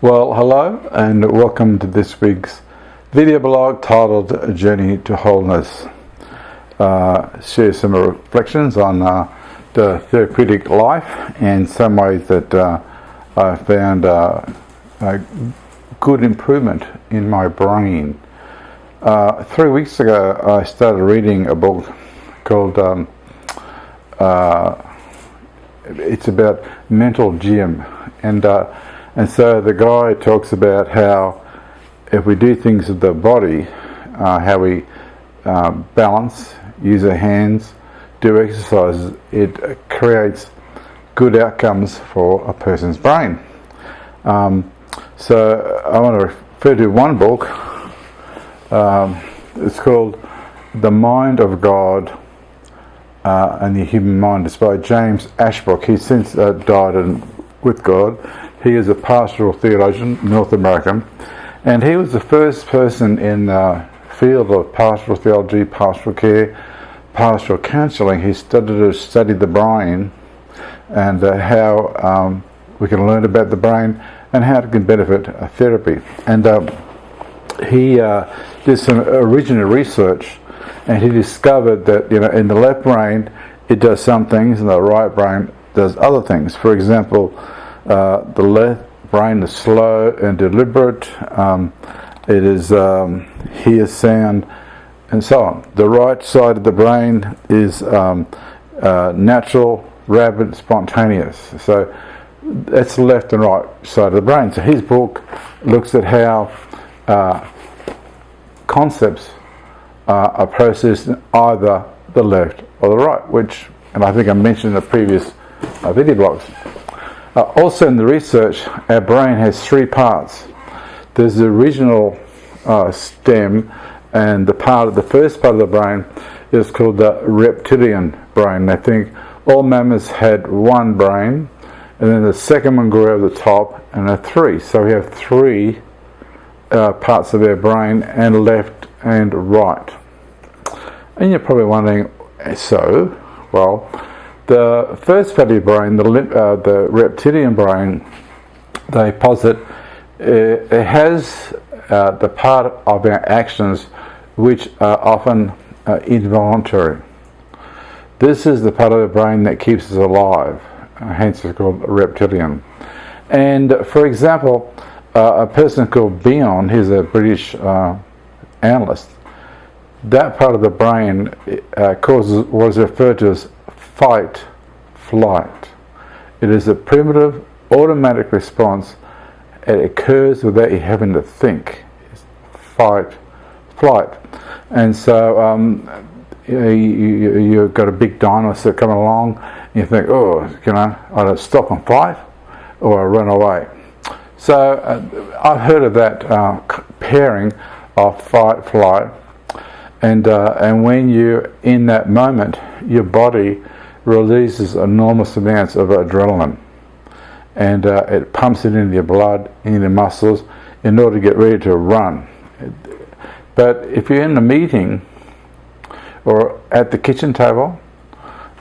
Well, hello and welcome to this week's video blog titled A Journey to Wholeness. Share some reflections on the therapeutic life and some ways that I found a good improvement in my brain. 3 weeks ago I started reading a book called it's about mental gym, and so the guy talks about how if we do things with the body, how we balance, use our hands, do exercises, it creates good outcomes for a person's brain. So I want to refer to one book. It's called The Mind of God and the Human Mind. It's by James Ashbrook. He's since died with God. He is a pastoral theologian, North American, and he was the first person in the field of pastoral theology, pastoral care, pastoral counselling. He studied the brain and how we can learn about the brain and how it can benefit therapy. And he did some original research, and he discovered that in the left brain it does some things, and the right brain does other things. For example, the left brain is slow and deliberate. It is hears sound and so on. The right side of the brain is natural, rapid, spontaneous. So that's the left and right side of the brain. So his book looks at how concepts are processed in either the left or the right, and I think I mentioned in the previous video blogs. Also in the research, our brain has three parts. There's the original stem, and the first part of the brain is called the reptilian brain. I think all mammals had one brain, and then the second one grew over the top, and three. So we have three parts of our brain, and left and right. And you're probably wondering, the first part of your brain, the reptilian brain, they posit it has the part of our actions which are often involuntary. This is the part of the brain that keeps us alive, hence it's called reptilian. And for example, a person called Bion, he's a British analyst, that part of the brain causes what is referred to as fight, flight. It is a primitive, automatic response. It occurs without you having to think. It's fight, flight. And so you've got a big dinosaur coming along, and you think, either stop and fight or run away. So I've heard of that pairing of fight, flight, and when you're in that moment, your body releases enormous amounts of adrenaline, and it pumps it into your blood, into your muscles, in order to get ready to run. But if you're in a meeting or at the kitchen table,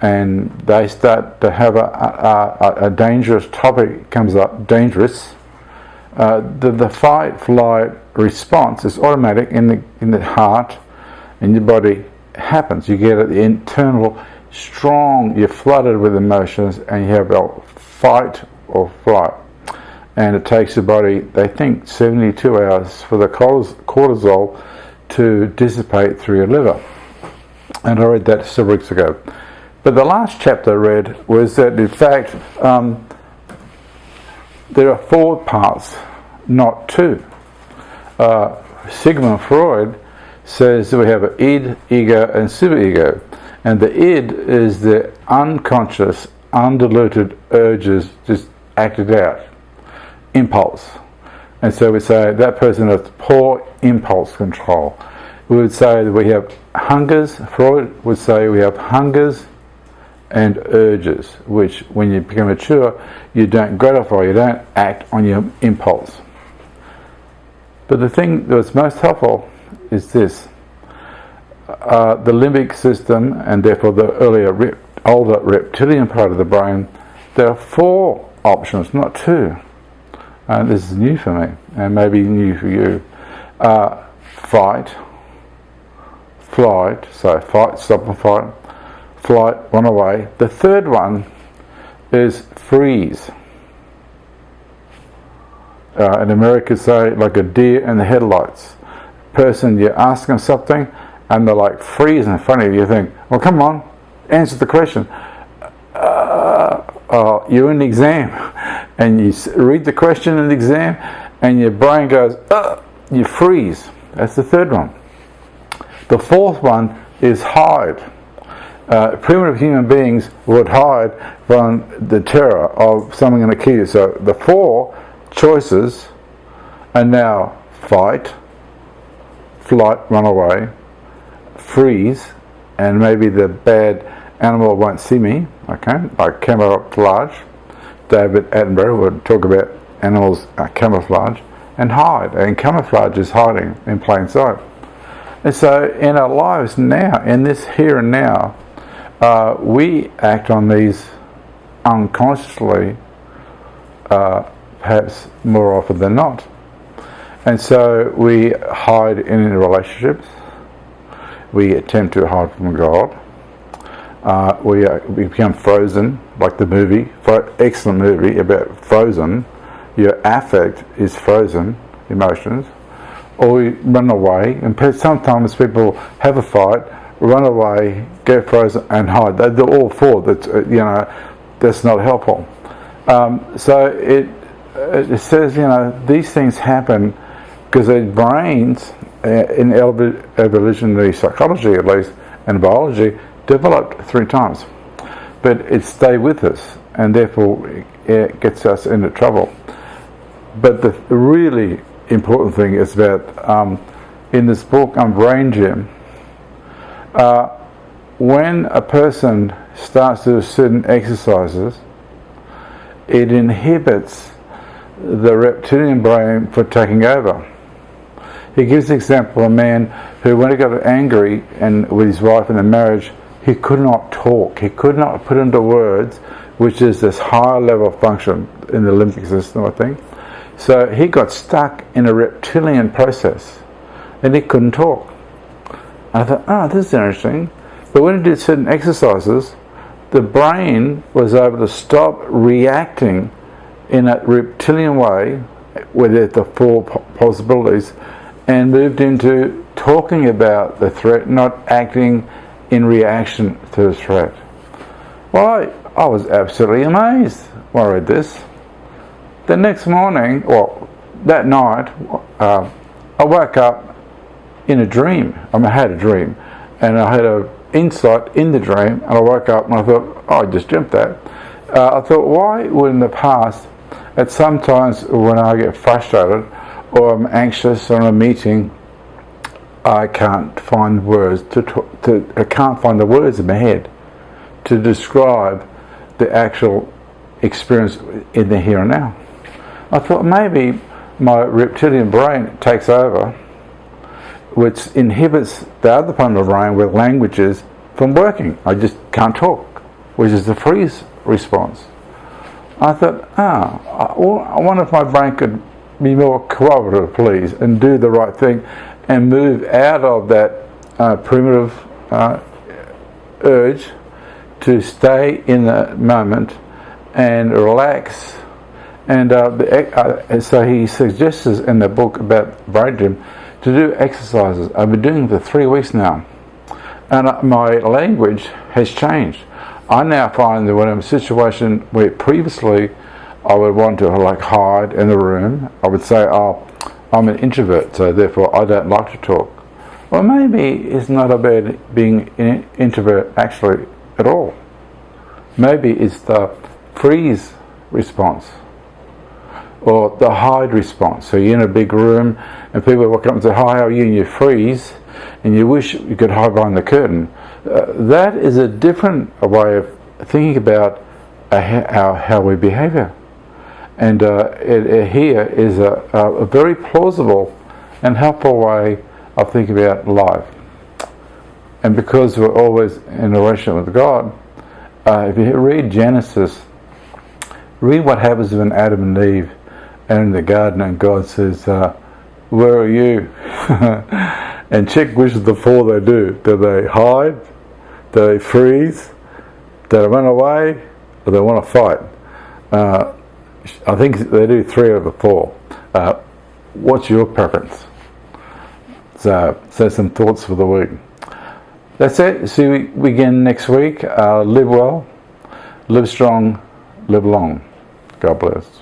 and they start to have a dangerous topic comes up, the fight flight response is automatic in the heart, and your body happens. You get the internal strong, you're flooded with emotions, and you have a fight or flight, and it takes your body, they think, 72 hours for the cortisol to dissipate through your liver. And I read that several weeks ago. But the last chapter I read was that in fact there are four parts, not two. Sigmund Freud says that we have an id, ego, and superego. And the id is the unconscious, undiluted urges just acted out, impulse. And so we say that person has poor impulse control. We would say that we have hungers. Freud would say we have hungers and urges, which when you become mature, you don't gratify, you don't act on your impulse. But the thing that's most helpful is this. The limbic system, and therefore the older reptilian part of the brain, there are four options, not two. This is new for me, and maybe new for you. Fight, flight, so fight, stop and fight, flight, run away. The third one is freeze. In America, say, like a deer in the headlights. Person, you ask them something, and they're like freeze in front of you. You think, well, come on, answer the question. You're in the exam, and you read the question in the exam, and your brain goes, you freeze. That's the third one. The fourth one is hide. Primitive human beings would hide from the terror of something going to kill you. So the four choices are now fight, flight, run away, freeze, and maybe the bad animal won't see me, okay, like camouflage. David Attenborough would talk about animals camouflage, and hide, and camouflage is hiding in plain sight. And so in our lives now, in this here and now, we act on these unconsciously, perhaps more often than not. And so we hide in relationships, we attempt to hide from God, we become frozen, like the movie, excellent movie about Frozen. Your affect is frozen, emotions, or we run away, and sometimes people have a fight, run away, get frozen, and hide. They're all four. That's not helpful. So it says, these things happen because their brains, in evolutionary psychology at least, and biology, developed 3 times. But it stays with us, and therefore it gets us into trouble. But the really important thing is that in this book on Brain Gym, when a person starts to do certain exercises, it inhibits the reptilian brain from taking over. He gives the example of a man who, when he got angry and with his wife in a marriage, he could not talk. He could not put into words, which is this higher level function in the limbic system, I think. So he got stuck in a reptilian process, and he couldn't talk. I thought, this is interesting. But when he did certain exercises, the brain was able to stop reacting in a reptilian way, with the 4 possibilities, and moved into talking about the threat, not acting in reaction to the threat. Well, I was absolutely amazed when I read this. The next morning, or that night, I woke up in a dream. I had a dream, and I had an insight in the dream, and I woke up and I thought, I just dreamt that. I thought, why would in the past, at sometimes when I get frustrated or I'm anxious or in a meeting, I can't find words I can't find the words in my head to describe the actual experience in the here and now. I thought maybe my reptilian brain takes over, which inhibits the other part of the brain where language is from working. I just can't talk, which is the freeze response. I thought, I wonder if my brain could be more cooperative, please, and do the right thing and move out of that primitive urge to stay in the moment and relax. And so he suggests in the book about Brain Gym to do exercises. I've been doing them for 3 weeks now, and my language has changed. I now find that when I'm in a situation where previously I would want to hide in the room, I would say, I'm an introvert, so therefore I don't like to talk. Well, maybe it's not about being an introvert actually at all. Maybe it's the freeze response or the hide response. So you're in a big room and people walk up and say, hi, how are you? And you freeze and you wish you could hide behind the curtain. That is a different way of thinking about how we behave here. And here is a very plausible and helpful way of thinking about life. And because we're always in a relationship with God, if you read Genesis, read what happens when Adam and Eve in the garden, and God says, where are you? And check which of the four they do. Do they hide? Do they freeze? Do they run away? Or they want to fight? I think they do 3 of the 4. What's your preference? So some thoughts for the week. That's it. See you again next week. Live well, live strong, live long. God bless.